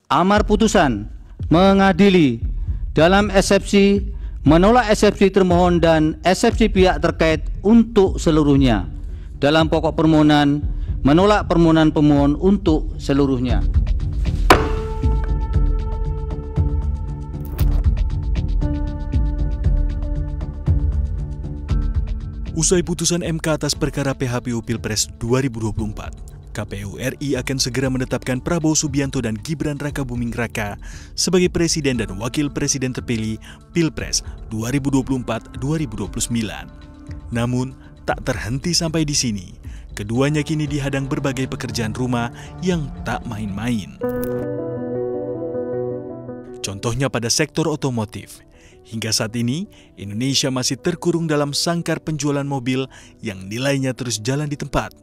Amar putusan mengadili dalam eksepsi menolak eksepsi termohon dan eksepsi pihak terkait untuk seluruhnya. Dalam pokok permohonan menolak permohonan pemohon untuk seluruhnya. Usai putusan MK atas perkara PHPU Pilpres 2024, KPU RI akan segera menetapkan Prabowo Subianto dan Gibran Rakabuming Raka sebagai presiden dan wakil presiden terpilih Pilpres 2024-2029. Namun, tak terhenti sampai di sini. Keduanya kini dihadang berbagai pekerjaan rumah yang tak main-main. Contohnya pada sektor otomotif. Hingga saat ini, Indonesia masih terkurung dalam sangkar penjualan mobil yang nilainya terus jalan di tempat,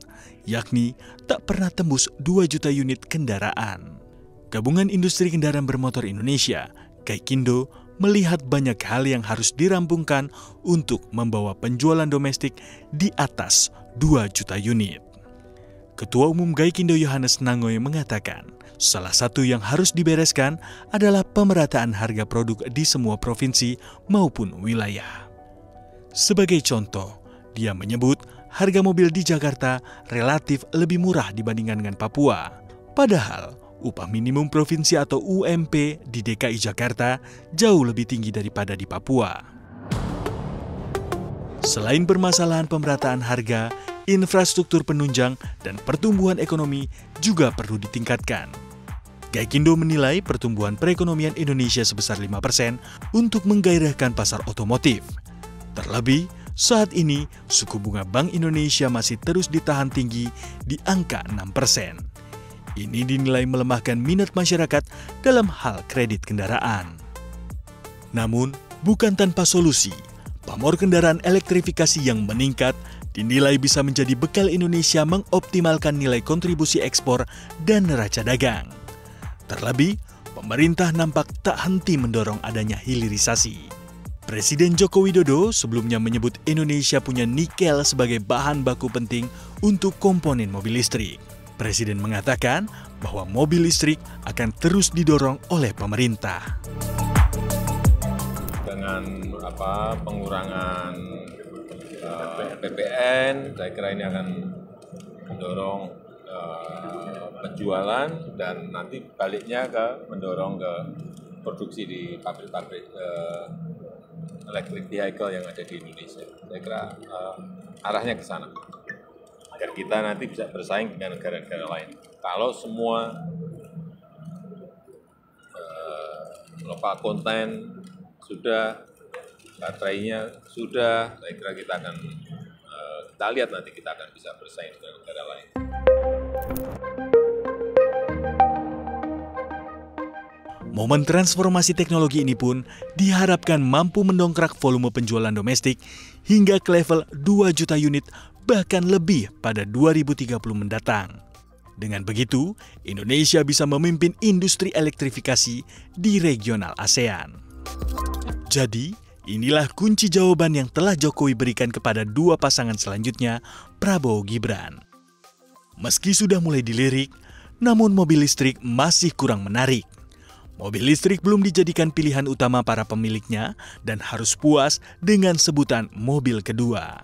yakni tak pernah tembus 2 juta unit kendaraan. Gabungan Industri Kendaraan Bermotor Indonesia, Gaikindo, melihat banyak hal yang harus dirampungkan untuk membawa penjualan domestik di atas 2 juta unit. Ketua Umum Gaikindo Yohanes Nangoy mengatakan, salah satu yang harus dibereskan adalah pemerataan harga produk di semua provinsi maupun wilayah. Sebagai contoh, dia menyebut harga mobil di Jakarta relatif lebih murah dibandingkan dengan Papua. Padahal, upah minimum provinsi atau UMP di DKI Jakarta jauh lebih tinggi daripada di Papua. Selain permasalahan pemerataan harga, infrastruktur penunjang dan pertumbuhan ekonomi juga perlu ditingkatkan. Gaikindo menilai pertumbuhan perekonomian Indonesia sebesar 5% untuk menggairahkan pasar otomotif. Terlebih, saat ini suku bunga Bank Indonesia masih terus ditahan tinggi di angka 6%. Ini dinilai melemahkan minat masyarakat dalam hal kredit kendaraan. Namun, bukan tanpa solusi. Pamor kendaraan elektrifikasi yang meningkat dinilai bisa menjadi bekal Indonesia mengoptimalkan nilai kontribusi ekspor dan neraca dagang. Terlebih, pemerintah nampak tak henti mendorong adanya hilirisasi. Presiden Joko Widodo sebelumnya menyebut Indonesia punya nikel sebagai bahan baku penting untuk komponen mobil listrik. Presiden mengatakan bahwa mobil listrik akan terus didorong oleh pemerintah. Dengan pengurangan PPN, saya kira ini akan mendorong penjualan dan nanti baliknya mendorong ke produksi di pabrik-pabrik electric vehicle yang ada di Indonesia. Saya kira arahnya ke sana, agar kita nanti bisa bersaing dengan negara-negara lain. Kalau semua lokal konten sudah, baterainya sudah, saya kira kita lihat nanti kita akan bisa bersaing dengan negara lain. Momen transformasi teknologi ini pun diharapkan mampu mendongkrak volume penjualan domestik hingga ke level 2 juta unit bahkan lebih pada 2030 mendatang. Dengan begitu, Indonesia bisa memimpin industri elektrifikasi di regional ASEAN. Jadi, inilah kunci jawaban yang telah Jokowi berikan kepada dua pasangan selanjutnya, Prabowo Gibran. Meski sudah mulai dilirik, namun mobil listrik masih kurang menarik. Mobil listrik belum dijadikan pilihan utama para pemiliknya dan harus puas dengan sebutan mobil kedua.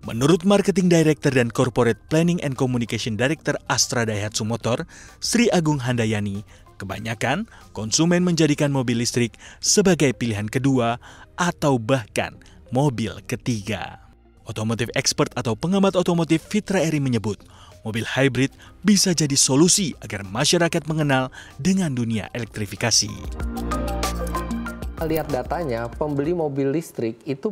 Menurut Marketing Director dan Corporate Planning and Communication Director Astra Daihatsu Motor, Sri Agung Handayani, kebanyakan konsumen menjadikan mobil listrik sebagai pilihan kedua atau bahkan mobil ketiga. Otomotif expert atau pengamat otomotif Fitra Eri menyebut, mobil hybrid bisa jadi solusi agar masyarakat mengenal dengan dunia elektrifikasi. Lihat datanya, pembeli mobil listrik itu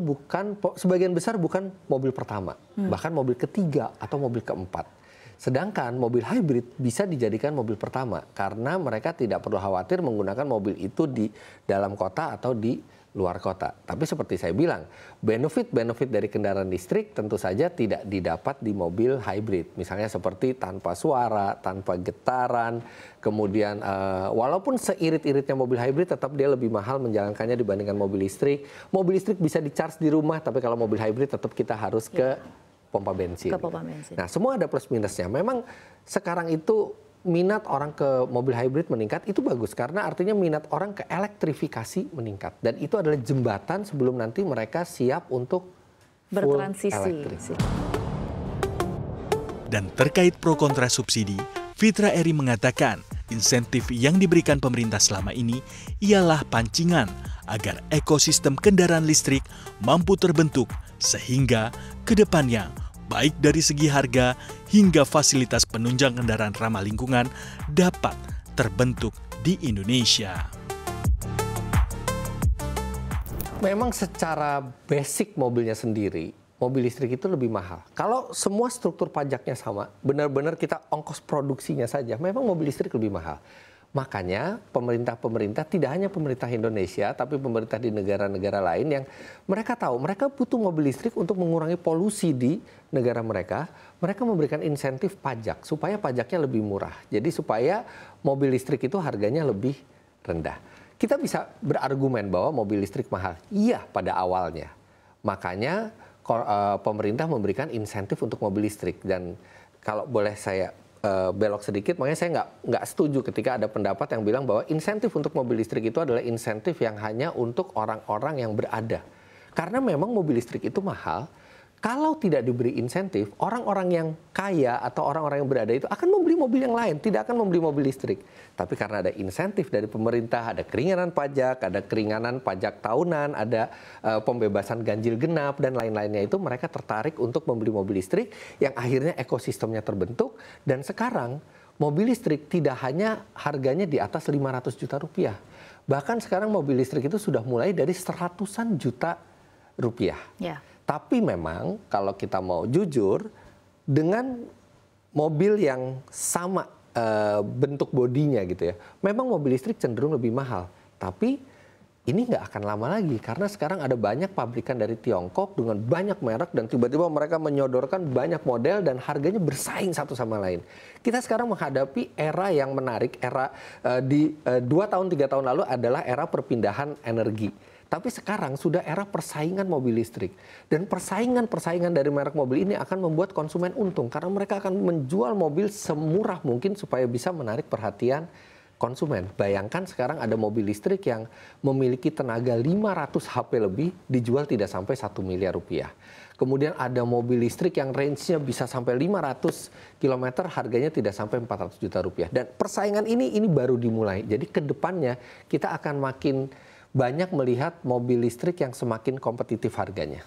sebagian besar bukan mobil pertama, bahkan mobil ketiga atau mobil keempat. Sedangkan mobil hybrid bisa dijadikan mobil pertama karena mereka tidak perlu khawatir menggunakan mobil itu di dalam kota atau di luar kota. Tapi seperti saya bilang, benefit dari kendaraan listrik tentu saja tidak didapat di mobil hybrid. Misalnya seperti tanpa suara, tanpa getaran, kemudian walaupun seirit-iritnya mobil hybrid tetap dia lebih mahal menjalankannya dibandingkan mobil listrik. Mobil listrik bisa di-charge di rumah, tapi kalau mobil hybrid tetap kita harus ke pompa bensin. Ke pompa bensin. Nah, semua ada plus minusnya. Memang sekarang itu minat orang ke mobil hybrid meningkat, itu bagus karena artinya minat orang ke elektrifikasi meningkat. Dan itu adalah jembatan sebelum nanti mereka siap untuk bertransisi. elektrik. Dan terkait pro kontra subsidi, Fitra Eri mengatakan insentif yang diberikan pemerintah selama ini ialah pancingan agar ekosistem kendaraan listrik mampu terbentuk sehingga kedepannya baik dari segi harga hingga fasilitas penunjang kendaraan ramah lingkungan dapat terbentuk di Indonesia. Memang secara basic mobilnya sendiri, mobil listrik itu lebih mahal. Kalau semua struktur pajaknya sama, benar-benar kita ongkos produksinya saja, memang mobil listrik lebih mahal. Makanya pemerintah-pemerintah, tidak hanya pemerintah Indonesia, tapi pemerintah di negara-negara lain yang mereka tahu, mereka butuh mobil listrik untuk mengurangi polusi di negara mereka. Mereka memberikan insentif pajak, supaya pajaknya lebih murah. Jadi supaya mobil listrik itu harganya lebih rendah. Kita bisa berargumen bahwa mobil listrik mahal. Iya pada awalnya. Makanya pemerintah memberikan insentif untuk mobil listrik. Dan kalau boleh saya belok sedikit, makanya saya nggak setuju ketika ada pendapat yang bilang bahwa insentif untuk mobil listrik itu adalah insentif yang hanya untuk orang-orang yang berada. Karena memang mobil listrik itu mahal, kalau tidak diberi insentif, orang-orang yang kaya atau orang-orang yang berada itu akan membeli mobil yang lain, tidak akan membeli mobil listrik. Tapi karena ada insentif dari pemerintah, ada keringanan pajak tahunan, ada pembebasan ganjil genap dan lain-lainnya itu, mereka tertarik untuk membeli mobil listrik yang akhirnya ekosistemnya terbentuk. Dan sekarang mobil listrik tidak hanya harganya di atas 500 juta rupiah. Bahkan sekarang mobil listrik itu sudah mulai dari 100-an juta rupiah. Ya. Tapi memang kalau kita mau jujur, dengan mobil yang sama bentuk bodinya gitu ya, memang mobil listrik cenderung lebih mahal. Tapi ini nggak akan lama lagi karena sekarang ada banyak pabrikan dari Tiongkok dengan banyak merek dan tiba-tiba mereka menyodorkan banyak model dan harganya bersaing satu sama lain. Kita sekarang menghadapi era yang menarik, era di 2 tahun 3 tahun lalu adalah era perpindahan energi. Tapi sekarang sudah era persaingan mobil listrik. Dan persaingan dari merek mobil ini akan membuat konsumen untung. Karena mereka akan menjual mobil semurah mungkin supaya bisa menarik perhatian konsumen. Bayangkan sekarang ada mobil listrik yang memiliki tenaga 500 HP lebih dijual tidak sampai 1 miliar rupiah. Kemudian ada mobil listrik yang range-nya bisa sampai 500 km, harganya tidak sampai 400 juta rupiah. Dan persaingan ini baru dimulai. Jadi ke depannya kita akan makin banyak melihat mobil listrik yang semakin kompetitif harganya.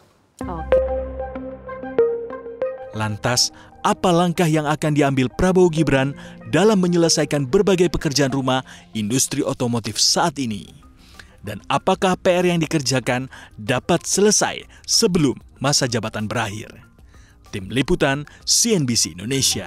Lantas, apa langkah yang akan diambil Prabowo Gibran dalam menyelesaikan berbagai pekerjaan rumah industri otomotif saat ini? Dan apakah PR yang dikerjakan dapat selesai sebelum masa jabatan berakhir? Tim Liputan CNBC Indonesia.